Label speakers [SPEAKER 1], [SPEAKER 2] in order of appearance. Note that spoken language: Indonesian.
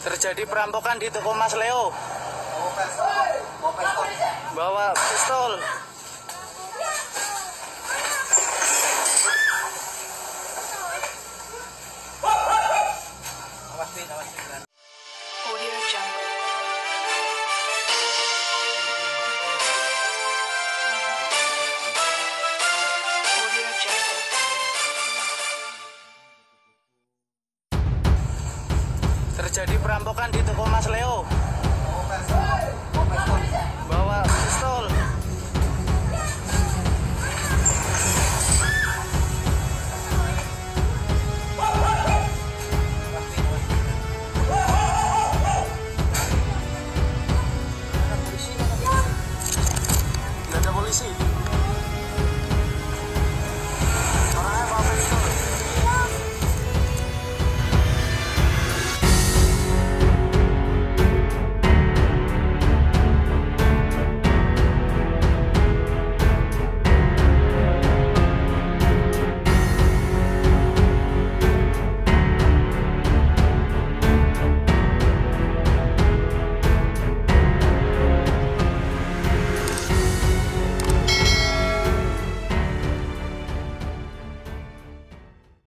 [SPEAKER 1] Terjadi perampokan di toko Mas Leo. Bawa pistol.
[SPEAKER 2] Audio Jungle. Audio Jungle.
[SPEAKER 1] Terjadi perampokan di toko Mas Leo. Bawa pistol.